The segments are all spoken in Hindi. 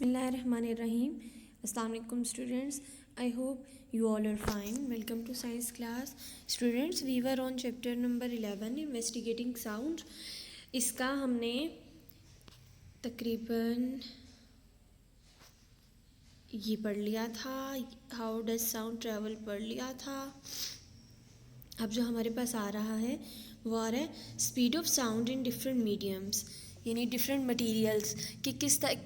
Bismillahirrahmanirrahim. Assalamu alaikum students. I hope you all are fine. Welcome to science class. Students, we were on chapter number 11 investigating sound. इसका हमने तकरीबन ये पढ़ लिया था, हाउ डज साउंड ट्रेवल पढ़ लिया था. अब जो हमारे पास आ रहा है वो आ रहा है speed of sound in different mediums, यानी डिफरेंट मटेरियल्स कि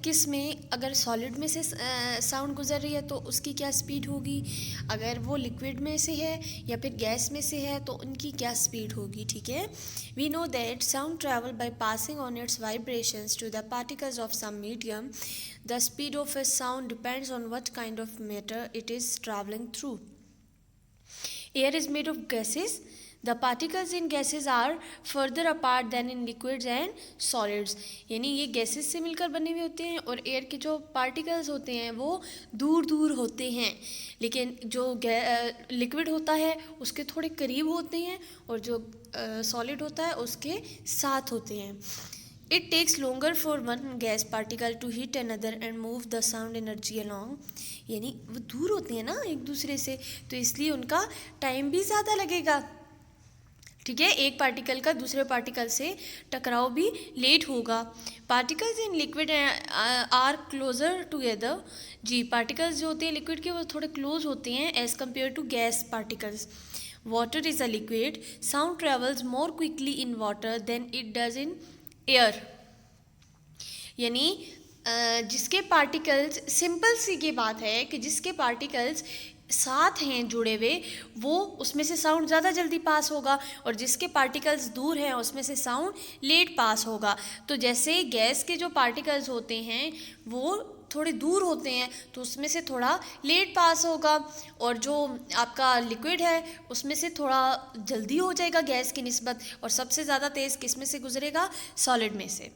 किस में अगर सॉलिड में से साउंड गुजर रही है तो उसकी क्या स्पीड होगी, अगर वो लिक्विड में से है या फिर गैस में से है तो उनकी क्या स्पीड होगी. ठीक है. We know that sound travel by passing on its vibrations to the particles of some medium. The speed of a sound depends on what kind of matter it is travelling through. Air is made of gases. The particles in gases are further apart than in liquids and solids. यानी ये गैसेस से मिलकर बने हुए होते हैं और एयर के जो पार्टिकल्स होते हैं वो दूर दूर होते हैं, लेकिन जो लिक्विड होता है उसके थोड़े करीब होते हैं और जो सॉलिड होता है उसके साथ होते हैं. It takes longer for one gas particle to hit another and move the sound energy along. यानी वो दूर होते हैं ना एक दूसरे से, तो इसलिए उनका टाइम भी ज़्यादा लगेगा. ठीक है. एक पार्टिकल का दूसरे पार्टिकल से टकराव भी लेट होगा. Particles in liquid are closer together. जी, पार्टिकल्स जो होते हैं लिक्विड के वो थोड़े क्लोज होते हैं as compare to gas particles. Water is a liquid. Sound travels more quickly in water than it does in air. यानी जिसके पार्टिकल्स, सिंपल सी ये बात है कि जिसके पार्टिकल्स साथ हैं जुड़े हुए वो उसमें से साउंड ज़्यादा जल्दी पास होगा और जिसके पार्टिकल्स दूर हैं उसमें से साउंड लेट पास होगा. तो जैसे गैस के जो पार्टिकल्स होते हैं वो थोड़े दूर होते हैं तो उसमें से थोड़ा लेट पास होगा और जो आपका लिक्विड है उसमें से थोड़ा जल्दी हो जाएगा गैस की निस्बत, और सबसे ज़्यादा तेज़ किस में से गुजरेगा, सॉलिड में से.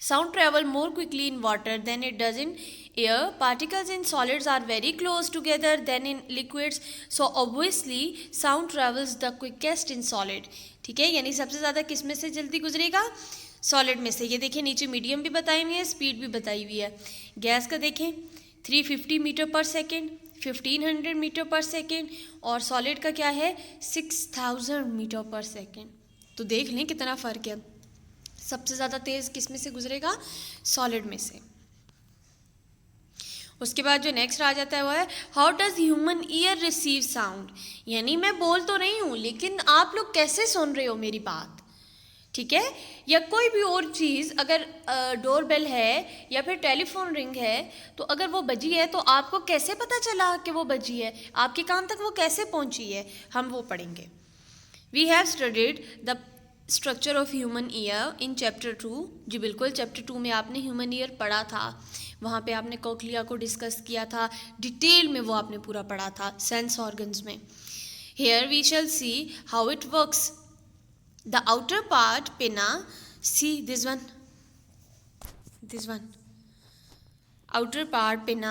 Sound travel more quickly in water than it does in air. Particles in solids are very close together than in liquids. So obviously sound travels the quickest in solid. ठीक है. यानी सबसे ज़्यादा किस में से जल्दी गुजरेगा, सॉलिड में से. ये देखिए नीचे मीडियम भी बताई हुई है, स्पीड भी बताई हुई है. गैस का देखें 350 मीटर पर सेकेंड, 1500 मीटर पर सेकेंड, और सॉलिड का क्या है 6000 मीटर पर सेकेंड. तो देख लें कितना फ़र्क है. सबसे ज़्यादा तेज़ किस में से गुजरेगा, सॉलिड में से. उसके बाद जो नेक्स्ट आ जाता है वो है how does human ear receive sound. यानी मैं बोल तो रही हूँ लेकिन आप लोग कैसे सुन रहे हो मेरी बात. ठीक है. या कोई भी और चीज़, अगर डोर बेल है या फिर टेलीफोन रिंग है तो अगर वो बजी है तो आपको कैसे पता चला कि वो बजी है, आपके कान तक वो कैसे पहुँची है, हम वो पढ़ेंगे. We have studied the structure of human ear in chapter 2. जी बिल्कुल, चैप्टर 2 में आपने ह्यूमन ईयर पढ़ा था. वहाँ पे आपने कोक्लिया को डिस्कस किया था, डिटेल में वो आपने पूरा पढ़ा था सेंस ऑर्गन्स में. Here we shall see how it works. The outer part pinna, see this one outer part pinna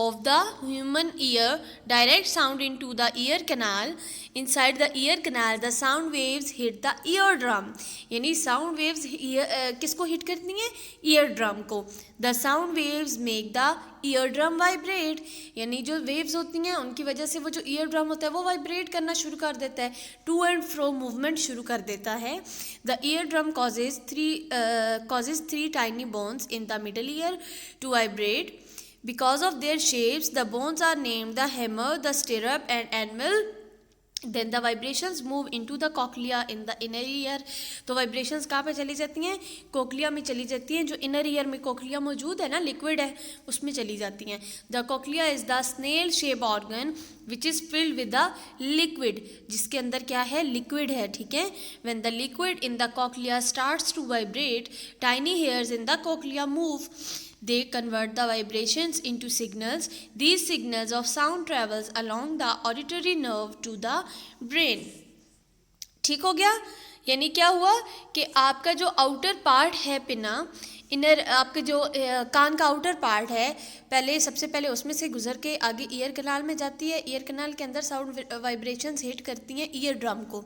of the human ear direct sound into the ear canal. Inside the ear canal the sound waves hit the eardrum. यानी sound waves किसको हिट करती हैं, eardrum को. The sound waves make the eardrum vibrate. यानी जो waves होती हैं उनकी वजह से वो जो eardrum होता है वो vibrate करना शुरू कर देता है, to and fro movement शुरू कर देता है. The eardrum causes three tiny bones in the middle ear to vibrate. Because of their shapes, the bones are named the hammer, the stirrup, and anvil. Then the vibrations move into the cochlea in the inner ear. तो vibrations कहाँ पे चली जाती हैं, कोक्लिया में चली जाती हैं. जो inner ear में कोक्लिया मौजूद है ना, लिक्विड है, उसमें चली जाती हैं. The cochlea is the snail shape organ which is filled with the liquid. जिसके अंदर क्या है, लिक्विड है. ठीक है. When the liquid in the cochlea starts to vibrate, tiny hairs in the cochlea move. They convert the vibrations into signals. These signals of sound travels along the auditory nerve to the brain. ठीक हो गया. यानी क्या हुआ कि आपका जो आउटर पार्ट है पिना, इनर आपके जो कान का आउटर पार्ट है, पहले सबसे पहले उसमें से गुजर के आगे ईयर कनाल में जाती है। ईयर कनाल के अंदर साउंड वाइब्रेशंस हिट करती हैं ईयर ड्रम को।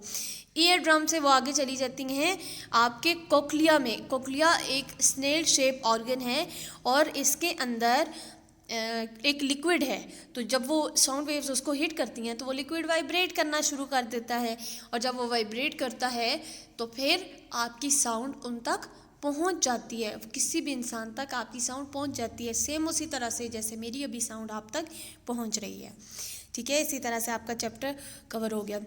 ईयर ड्रम से वो आगे चली जाती हैं आपके कोक्लिया में। कोक्लिया एक स्नेल शेप ऑर्गन है और इसके अंदर एक लिक्विड है। तो जब वो साउंड वेव्स उसको हिट करती हैं तो वो लिक्विड वाइब्रेट करना शुरू कर देता है, और जब वो वाइब्रेट करता है तो फिर आपकी साउंड उन तक पहुंच जाती है, किसी भी इंसान तक आपकी साउंड पहुंच जाती है, सेम उसी तरह से जैसे मेरी अभी साउंड आप तक पहुंच रही है। ठीक है, इसी तरह से आपका चैप्टर कवर हो गया।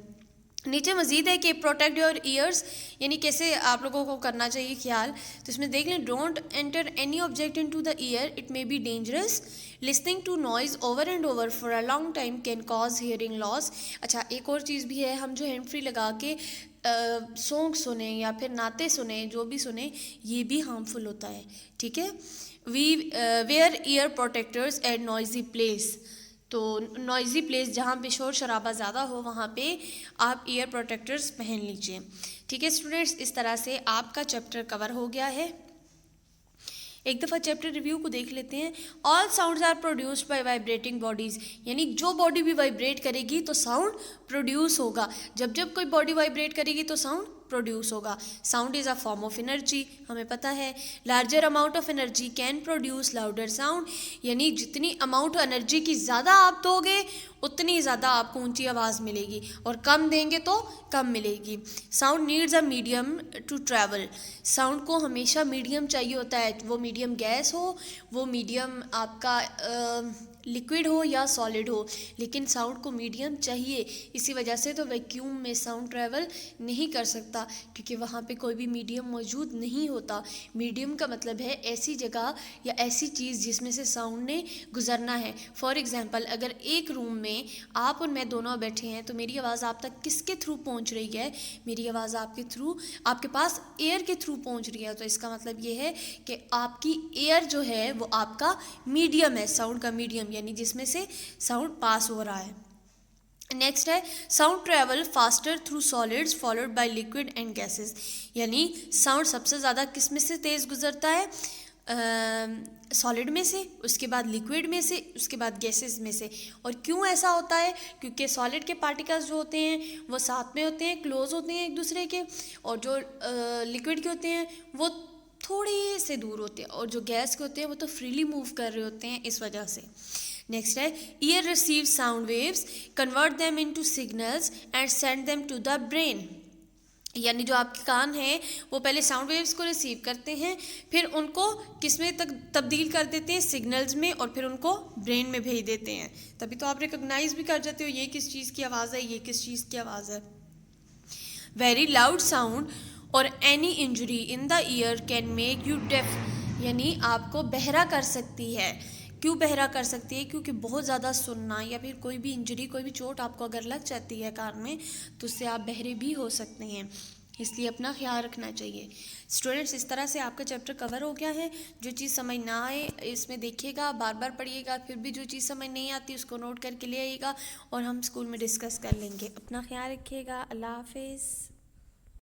नीचे मजीद है कि प्रोटेक्ट योर ईयर्स, यानी कैसे आप लोगों को करना चाहिए ख्याल। तो इसमें देख लें, don't enter any object into the ear, it may be dangerous. Listening to noise over and over for a long time can cause hearing loss. अच्छा, एक और चीज़ भी है, हम जो हैंड फ्री लगा के सॉन्ग सुने या फिर नाते सुने, जो भी सुने, ये भी हार्मफुल होता है। ठीक है, we wear ear protectors at noisy place. तो नॉइज़ी प्लेस जहाँ पे शोर शराबा ज़्यादा हो वहाँ पे आप ईयर प्रोटेक्टर्स पहन लीजिए। ठीक है स्टूडेंट्स, इस तरह से आपका चैप्टर कवर हो गया है। एक दफ़ा चैप्टर रिव्यू को देख लेते हैं। All sounds are produced by vibrating bodies, यानी जो बॉडी भी वाइब्रेट करेगी तो साउंड प्रोड्यूस होगा। जब जब कोई बॉडी वाइब्रेट करेगी तो साउंड प्रोड्यूस होगा। Sound is a form of energy, हमें पता है। Larger amount of energy can produce louder sound, यानी जितनी अमाउंट एनर्जी की ज़्यादा आप दोगे उतनी ज़्यादा आपको ऊंची आवाज़ मिलेगी, और कम देंगे तो कम मिलेगी। Sound needs a medium to travel, sound को हमेशा मीडियम चाहिए होता है। वो मीडियम गैस हो, वो मीडियम आपका लिक्विड हो या सॉलिड हो, लेकिन साउंड को मीडियम चाहिए। इसी वजह से तो वैक्यूम में साउंड ट्रैवल नहीं कर सकता, क्योंकि वहाँ पे कोई भी मीडियम मौजूद नहीं होता। मीडियम का मतलब है ऐसी जगह या ऐसी चीज़ जिसमें से साउंड ने गुजरना है। फॉर एग्जांपल, अगर एक रूम में आप और मैं दोनों बैठे हैं तो मेरी आवाज़ आप तक किसके थ्रू पहुँच रही है? मेरी आवाज़ आपके थ्रू, आपके पास एयर के थ्रू पहुँच रही है। तो इसका मतलब ये है कि आपकी एयर जो है वो आपका मीडियम है, साउंड का मीडियम, यानी जिसमें से साउंड पास हो रहा है। नेक्स्ट है sound travel faster through solids followed by liquid and gases, यानी साउंड सबसे ज़्यादा किस में से तेज़ गुजरता है? सॉलिड में से, उसके बाद लिक्विड में से, उसके बाद गैसेस में से। और क्यों ऐसा होता है? क्योंकि सॉलिड के पार्टिकल्स जो होते हैं वो साथ में होते हैं, क्लोज होते हैं एक दूसरे के, और जो लिक्विड के होते हैं वो थोड़े से दूर होते हैं, और जो गैस के होते हैं वो तो फ्रीली मूव कर रहे होते हैं, इस वजह से। नेक्स्ट है ear receive sound waves, convert them into signals and send them to the brain, यानी जो आपके कान हैं वो पहले साउंड वेव्स को रिसीव करते हैं, फिर उनको किस में तक तब्दील कर देते हैं? सिग्नल्स में, और फिर उनको ब्रेन में भेज देते हैं। तभी तो आप रिकॉग्नाइज भी कर जाते हो ये किस चीज़ की आवाज़ है, ये किस चीज़ की आवाज़ है। वेरी लाउड साउंड और any injury in the ear can make you deaf, यानी आपको बहरा कर सकती है। क्यों बहरा कर सकती है? क्योंकि बहुत ज़्यादा सुनना या फिर कोई भी इंजरी, कोई भी चोट आपको अगर लग जाती है कान में तो उससे आप बहरे भी हो सकते हैं, इसलिए अपना ख्याल रखना चाहिए। स्टूडेंट्स, इस तरह से आपका चैप्टर कवर हो गया है। जो चीज़ समझ ना आए इसमें देखिएगा, बार बार पढ़िएगा, फिर भी जो चीज़ समझ नहीं आती उसको नोट करके ले आइएगा और हम स्कूल में डिस्कस कर लेंगे। अपना ख्याल रखिएगा। अल्लाह हाफिज़।